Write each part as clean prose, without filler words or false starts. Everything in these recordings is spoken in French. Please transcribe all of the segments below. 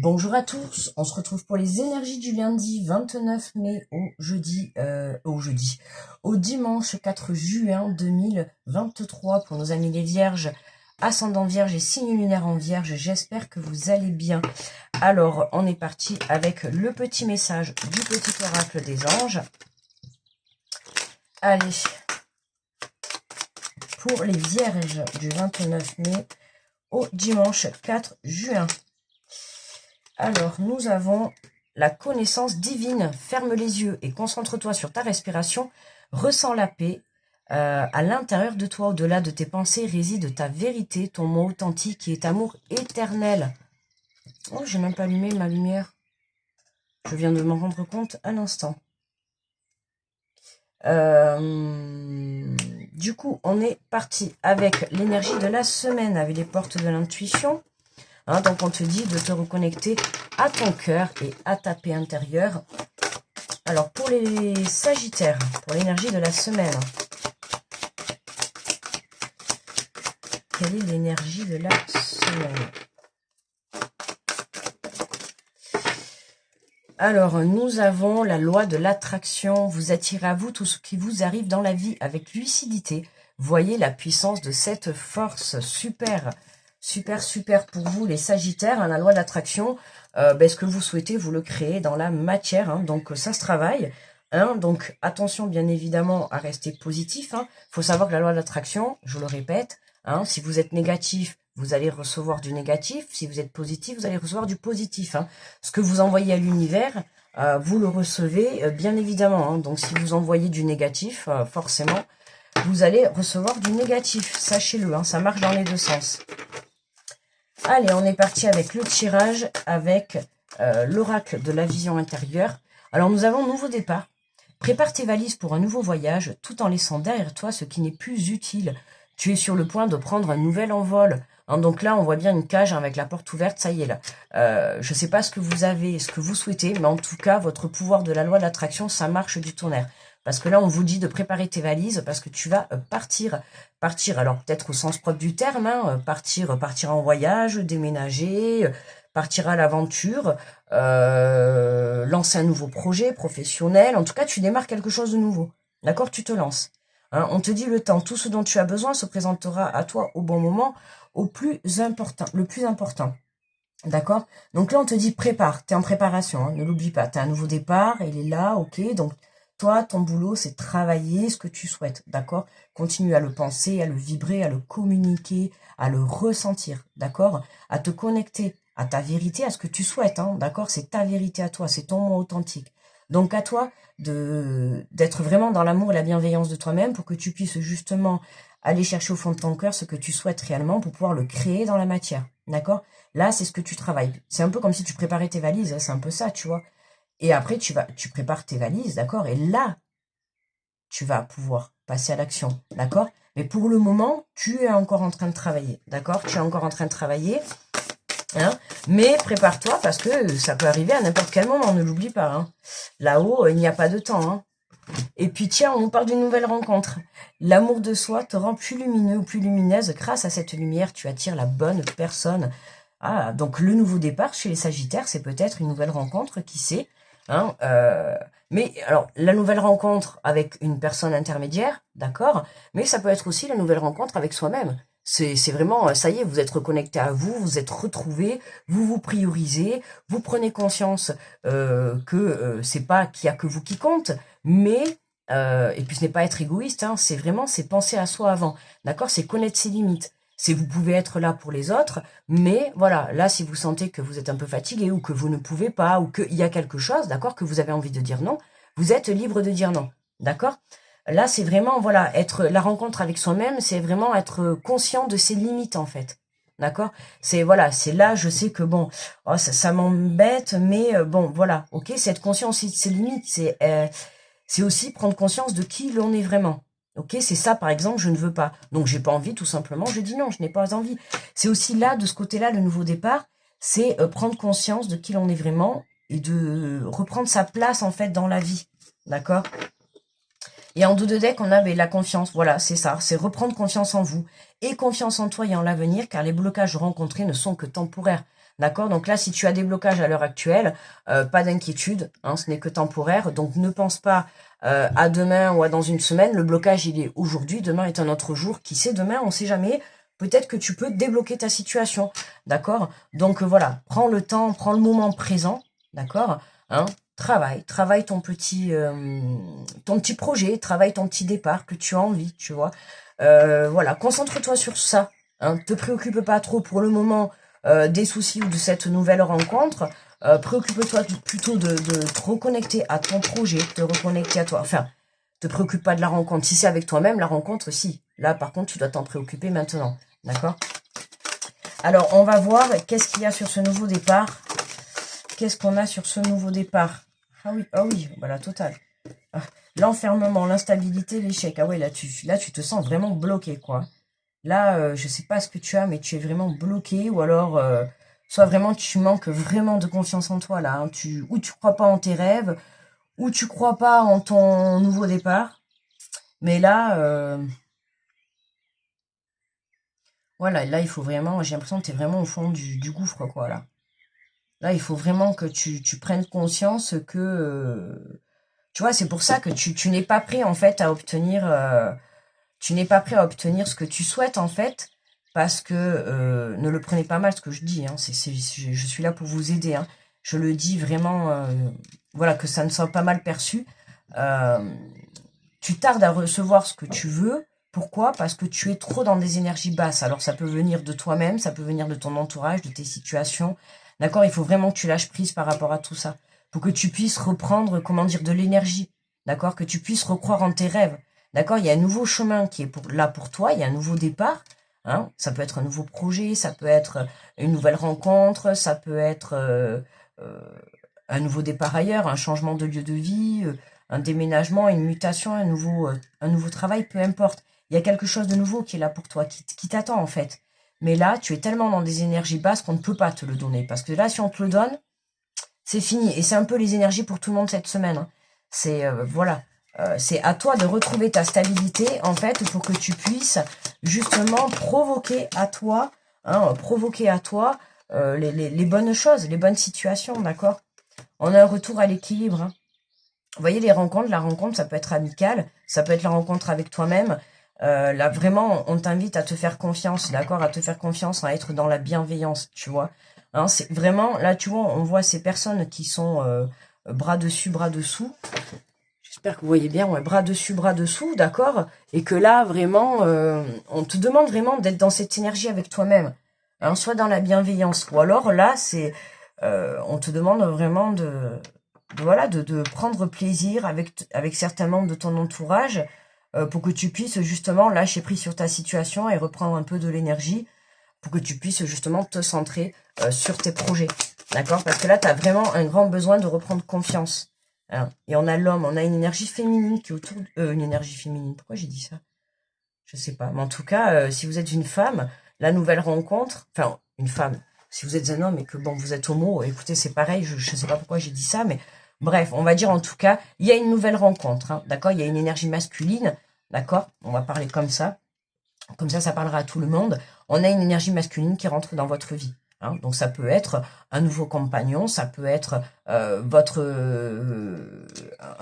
Bonjour à tous, on se retrouve pour les énergies du lundi 29 mai au dimanche 4 juin 2023 pour nos amis les vierges, ascendant vierge et signe lunaire en vierge. J'espère que vous allez bien. Alors, on est parti avec le petit message du petit oracle des anges. Allez, pour les vierges du 29 mai au dimanche 4 juin. Alors, nous avons la connaissance divine. Ferme les yeux et concentre-toi sur ta respiration. Ressens la paix. À l'intérieur de toi, au-delà de tes pensées, réside ta vérité, ton moi authentique qui est amour éternel. Oh, j'ai même pas allumé ma lumière. Je viens de m'en rendre compte à l'instant. Du coup, on est parti avec l'énergie de la semaine, avec les portes de l'intuition. Donc on te dit de te reconnecter à ton cœur et à ta paix intérieure. Alors pour les sagittaires, pour l'énergie de la semaine, quelle est l'énergie de la semaine? Alors nous avons la loi de l'attraction. Vous attirez à vous tout ce qui vous arrive dans la vie avec lucidité. Voyez la puissance de cette force. Super. Super pour vous les sagittaires, la loi d'attraction, ce que vous souhaitez, vous le créez dans la matière, donc ça se travaille, donc attention bien évidemment à rester positif, faut savoir que la loi d'attraction, je le répète, si vous êtes négatif, vous allez recevoir du négatif, si vous êtes positif, vous allez recevoir du positif, ce que vous envoyez à l'univers, vous le recevez bien évidemment, donc si vous envoyez du négatif, forcément, vous allez recevoir du négatif, sachez-le, ça marche dans les deux sens. Allez, on est parti avec le tirage, avec l'oracle de la vision intérieure. Alors, nous avons un nouveau départ. Prépare tes valises pour un nouveau voyage, tout en laissant derrière toi ce qui n'est plus utile. Tu es sur le point de prendre un nouvel envol. Donc là, on voit bien une cage avec la porte ouverte, ça y est là. Je ne sais pas ce que vous avez, ce que vous souhaitez, mais en tout cas, votre pouvoir de la loi de l'attraction, ça marche du tonnerre. Parce que là, on vous dit de préparer tes valises parce que tu vas partir. Partir, alors peut-être au sens propre du terme, partir en voyage, déménager, partir à l'aventure, lancer un nouveau projet professionnel. En tout cas, tu démarres quelque chose de nouveau. D'accord? Tu te lances. On te dit le temps, tout ce dont tu as besoin se présentera à toi au bon moment, le plus important. D'accord? Donc là, on te dit prépare, tu es en préparation, ne l'oublie pas. Tu as un nouveau départ, il est là, ok. Donc toi, ton boulot, c'est travailler ce que tu souhaites, d'accord? Continue à le penser, à le vibrer, à le communiquer, à le ressentir, d'accord? À te connecter à ta vérité, à ce que tu souhaites, d'accord? C'est ta vérité à toi, c'est ton moi authentique. Donc à toi d'être vraiment dans l'amour et la bienveillance de toi-même pour que tu puisses justement aller chercher au fond de ton cœur ce que tu souhaites réellement pour pouvoir le créer dans la matière, d'accord? Là, c'est ce que tu travailles. C'est un peu comme si tu préparais tes valises, c'est un peu ça, tu vois. Et après, tu prépares tes valises, d'accord? Et là, tu vas pouvoir passer à l'action, d'accord? Mais pour le moment, tu es encore en train de travailler, d'accord? Tu es encore en train de travailler, mais prépare-toi parce que ça peut arriver à n'importe quel moment, ne l'oublie pas, Là-haut, il n'y a pas de temps, Et puis tiens, on nous parle d'une nouvelle rencontre. L'amour de soi te rend plus lumineux ou plus lumineuse. Grâce à cette lumière, tu attires la bonne personne. Donc le nouveau départ chez les Sagittaires, c'est peut-être une nouvelle rencontre, qui sait. Mais alors, la nouvelle rencontre avec une personne intermédiaire, d'accord, mais ça peut être aussi la nouvelle rencontre avec soi-même. C'est vraiment, ça y est, vous êtes reconnecté à vous, vous êtes retrouvés, vous vous priorisez, vous prenez conscience que c'est pas qu'il y a que vous qui compte, mais et puis ce n'est pas être égoïste, c'est penser à soi avant, d'accord, c'est connaître ses limites. C'est vous pouvez être là pour les autres, mais voilà, là si vous sentez que vous êtes un peu fatigué ou que vous ne pouvez pas ou qu'il y a quelque chose, d'accord, que vous avez envie de dire non, vous êtes libre de dire non, d'accord. Là c'est vraiment, voilà, être la rencontre avec soi-même, c'est vraiment être conscient de ses limites en fait, d'accord. C'est voilà, c'est là, je sais que bon, ça m'embête, mais bon, voilà, ok, c'est être conscient aussi de ses limites, c'est aussi prendre conscience de qui l'on est vraiment. Ok, c'est ça, par exemple, je ne veux pas. Donc, j'ai pas envie, tout simplement, je dis non, je n'ai pas envie. C'est aussi là, de ce côté-là, le nouveau départ, c'est prendre conscience de qui l'on est vraiment et de reprendre sa place, en fait, dans la vie. D'accord? Et en dos de deck, on a la confiance. Voilà, c'est ça. C'est reprendre confiance en vous et confiance en toi et en l'avenir, car les blocages rencontrés ne sont que temporaires. D'accord? Donc là, si tu as des blocages à l'heure actuelle, pas d'inquiétude, hein, ce n'est que temporaire. Donc ne pense pas à demain ou à dans une semaine. Le blocage, il est aujourd'hui. Demain est un autre jour. Qui sait, demain, on ne sait jamais. Peut-être que tu peux débloquer ta situation. D'accord? Donc voilà, prends le temps, prends le moment présent. D'accord? Hein? Travaille ton petit projet, travaille ton petit départ que tu as envie, tu vois. Voilà, concentre-toi sur ça. Hein, te préoccupe pas trop pour le moment des soucis ou de cette nouvelle rencontre. Préoccupe-toi plutôt de te reconnecter à ton projet, te reconnecter à toi. Enfin, te préoccupe pas de la rencontre. Si c'est avec toi-même, la rencontre, si. Là, par contre, tu dois t'en préoccuper maintenant. D'accord? Alors, on va voir qu'est-ce qu'il y a sur ce nouveau départ. Qu'est-ce qu'on a sur ce nouveau départ? Ah oui, voilà, total. Ah, l'enfermement, l'instabilité, l'échec. Ah ouais, là, tu te sens vraiment bloqué, quoi. Là, je sais pas ce que tu as, mais tu es vraiment bloqué, ou alors, soit vraiment tu manques vraiment de confiance en toi, là. Hein. Ou tu crois pas en tes rêves, ou tu crois pas en ton nouveau départ. Mais là, voilà, là, il faut vraiment, j'ai l'impression que tu es vraiment au fond du gouffre, quoi, là. Là, il faut vraiment que tu prennes conscience que, tu vois, c'est pour ça que tu n'es pas prêt, en fait, à obtenir, tu n'es pas prêt à obtenir ce que tu souhaites, en fait, parce que, ne le prenez pas mal, ce que je dis, hein, je suis là pour vous aider, hein. Je le dis vraiment, voilà, que ça ne soit pas mal perçu. Euh, Tu tardes à recevoir ce que tu veux. Pourquoi? Parce que tu es trop dans des énergies basses. Alors ça peut venir de toi-même, ça peut venir de ton entourage, de tes situations. D'accord? Il faut vraiment que tu lâches prise par rapport à tout ça. Pour que tu puisses reprendre, comment dire, de l'énergie. D'accord? Que tu puisses recroire en tes rêves. D'accord? Il y a un nouveau chemin qui est là pour toi, il y a un nouveau départ. Hein? Ça peut être un nouveau projet, ça peut être une nouvelle rencontre, ça peut être euh, un nouveau départ ailleurs, un changement de lieu de vie, un déménagement, une mutation, un nouveau travail, peu importe. Il y a quelque chose de nouveau qui est là pour toi, qui t'attend en fait. Mais là, tu es tellement dans des énergies basses qu'on ne peut pas te le donner. Parce que là, si on te le donne, c'est fini. Et c'est un peu les énergies pour tout le monde cette semaine. Hein. C'est, voilà. C'est à toi de retrouver ta stabilité, en fait, pour que tu puisses justement provoquer à toi les bonnes choses, les bonnes situations, d'accord? On a un retour à l'équilibre. Hein. Vous voyez, les rencontres, la rencontre, ça peut être amical, ça peut être la rencontre avec toi-même. Là, vraiment, on t'invite à te faire confiance, d'accord? À te faire confiance, à être dans la bienveillance, tu vois. Hein, c'est vraiment, là, tu vois, on voit ces personnes qui sont bras dessus, bras dessous. J'espère que vous voyez bien, ouais, bras dessus, bras dessous, d'accord? Et que là, vraiment, on te demande vraiment d'être dans cette énergie avec toi-même. Hein, soit dans la bienveillance, ou alors là, on te demande vraiment voilà, de prendre plaisir avec certains membres de ton entourage pour que tu puisses justement lâcher prise sur ta situation et reprendre un peu de l'énergie pour que tu puisses justement te centrer sur tes projets. D'accord? Parce que là, tu as vraiment un grand besoin de reprendre confiance. Hein. Et on a l'homme, on a une énergie féminine qui est autour... une énergie féminine, pourquoi j'ai dit ça? Je sais pas. Mais en tout cas, si vous êtes une femme, la nouvelle rencontre... Enfin, une femme. Si vous êtes un homme et que bon, vous êtes homo, écoutez, c'est pareil, je sais pas pourquoi j'ai dit ça, mais bref, on va dire en tout cas, il y a une nouvelle rencontre, hein, d'accord? Il y a une énergie masculine, d'accord? On va parler comme ça parlera à tout le monde. On a une énergie masculine qui rentre dans votre vie. Hein. Donc ça peut être un nouveau compagnon, ça peut être un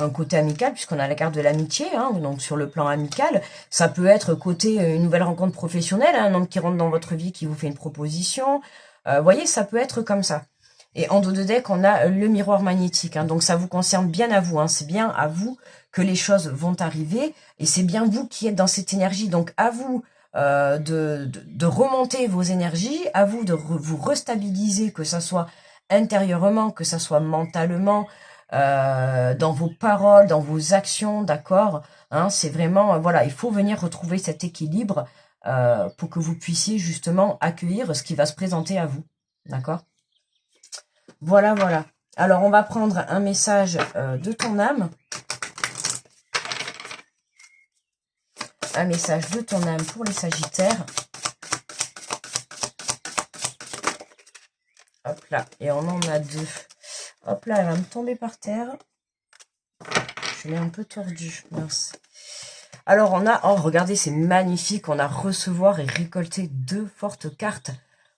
côté amical, puisqu'on a la carte de l'amitié, hein, donc sur le plan amical. Ça peut être côté une nouvelle rencontre professionnelle, hein, un homme qui rentre dans votre vie, qui vous fait une proposition. Vous voyez, ça peut être comme ça. Et en dos de deck, on a le miroir magnétique. Hein, donc ça vous concerne bien à vous. Hein, c'est bien à vous que les choses vont arriver. Et c'est bien vous qui êtes dans cette énergie. Donc à vous de remonter vos énergies, à vous de vous restabiliser, que ça soit intérieurement, que ça soit mentalement, dans vos paroles, dans vos actions, d'accord? Hein, c'est vraiment, voilà, il faut venir retrouver cet équilibre pour que vous puissiez justement accueillir ce qui va se présenter à vous, d'accord? Voilà, voilà. Alors, on va prendre un message de ton âme. Un message de ton âme pour les Sagittaires. Hop là, et on en a deux. Hop là, elle va me tomber par terre. Je l'ai un peu tordue, mince. Alors on a, oh regardez, c'est magnifique, on a recevoir et récolter deux fortes cartes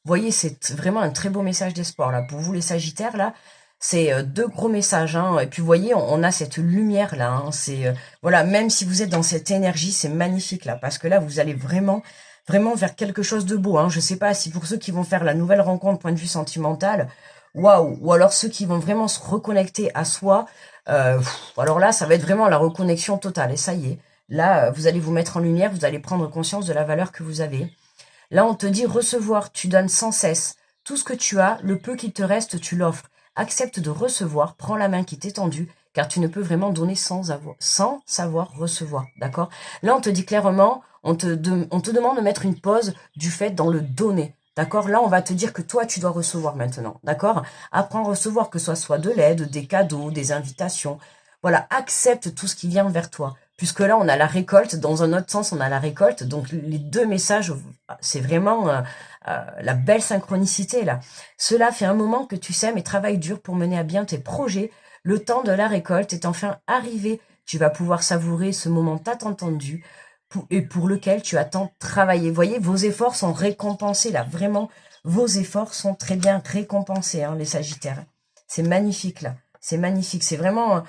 voyez, c'est vraiment un très beau message d'espoir, là. Pour vous, les Sagittaires, là, c'est deux gros messages, hein. Et puis, vous voyez, on a cette lumière, là, hein. C'est, voilà, même si vous êtes dans cette énergie, c'est magnifique, là. Parce que là, vous allez vraiment vers quelque chose de beau, hein. Je sais pas si pour ceux qui vont faire la nouvelle rencontre, point de vue sentimental, waouh, ou alors ceux qui vont vraiment se reconnecter à soi, alors là, ça va être vraiment la reconnexion totale, et ça y est. Là, vous allez vous mettre en lumière, vous allez prendre conscience de la valeur que vous avez. Là, on te dit recevoir, tu donnes sans cesse. Tout ce que tu as, le peu qu'il te reste, tu l'offres. Accepte de recevoir, prends la main qui t'est tendue, car tu ne peux vraiment donner sans savoir recevoir, d'accord? Là, on te dit clairement, on te demande de mettre une pause du fait dans le donner, d'accord? Là, on va te dire que toi, tu dois recevoir maintenant, d'accord? Apprends à recevoir, que ce soit de l'aide, des cadeaux, des invitations. Voilà, accepte tout ce qui vient vers toi. Puisque là, on a la récolte, dans un autre sens, on a la récolte. Donc, les deux messages, c'est vraiment la belle synchronicité, là. Cela fait un moment que tu sèmes et travailles dur pour mener à bien tes projets. Le temps de la récolte est enfin arrivé. Tu vas pouvoir savourer ce moment tant attendu et pour lequel tu as tant travaillé. Vous voyez, vos efforts sont récompensés, là. Vraiment, vos efforts sont très bien récompensés, hein, les Sagittaires. C'est magnifique, là. C'est magnifique. C'est vraiment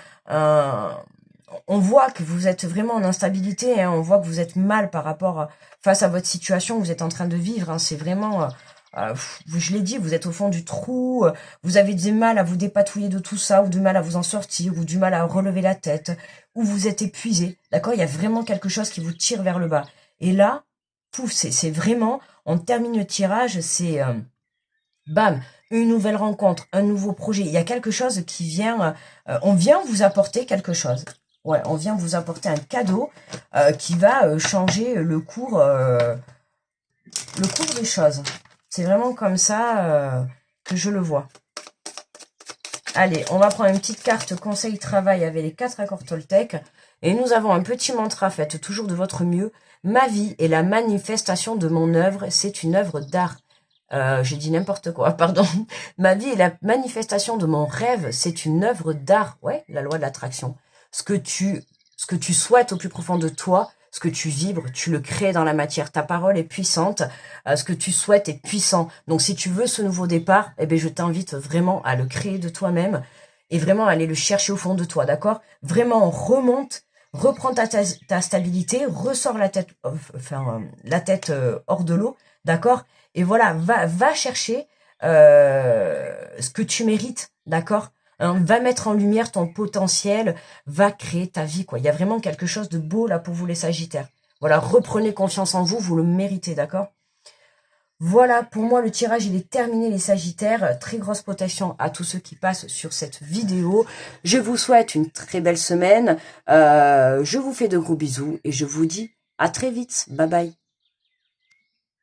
on voit que vous êtes vraiment en instabilité, hein, on voit que vous êtes mal par rapport face à votre situation que vous êtes en train de vivre. Hein, c'est vraiment, je l'ai dit, vous êtes au fond du trou, vous avez du mal à vous dépatouiller de tout ça, ou du mal à vous en sortir, ou du mal à relever la tête, ou vous êtes épuisé. D'accord, il y a vraiment quelque chose qui vous tire vers le bas. Et là, pouf, c'est vraiment, on termine le tirage, c'est bam, une nouvelle rencontre, un nouveau projet. Il y a quelque chose qui vient, on vient vous apporter quelque chose. Ouais, on vient vous apporter un cadeau qui va changer le cours des choses. C'est vraiment comme ça que je le vois. Allez, on va prendre une petite carte conseil travail avec les 4 accords Toltec. Et nous avons un petit mantra, faites toujours de votre mieux. Ma vie est la manifestation de mon œuvre, c'est une œuvre d'art. J'ai dit n'importe quoi, pardon. Ma vie est la manifestation de mon rêve, c'est une œuvre d'art. Ouais, la loi de l'attraction. Ce que tu souhaites au plus profond de toi, ce que tu vibres, tu le crées dans la matière. Ta parole est puissante, ce que tu souhaites est puissant. Donc si tu veux ce nouveau départ, eh bien, je t'invite vraiment à le créer de toi-même et vraiment à aller le chercher au fond de toi, d'accord? Vraiment, remonte, reprends ta stabilité, ressors la tête, hors de l'eau, d'accord? Et voilà, va chercher ce que tu mérites, d'accord? Hein, va mettre en lumière ton potentiel, va créer ta vie, quoi. Il y a vraiment quelque chose de beau là pour vous les Sagittaires. Voilà, reprenez confiance en vous, vous le méritez, d'accord? Voilà, pour moi, le tirage, il est terminé, les Sagittaires. Très grosse protection à tous ceux qui passent sur cette vidéo. Je vous souhaite une très belle semaine. Je vous fais de gros bisous et je vous dis à très vite. Bye bye.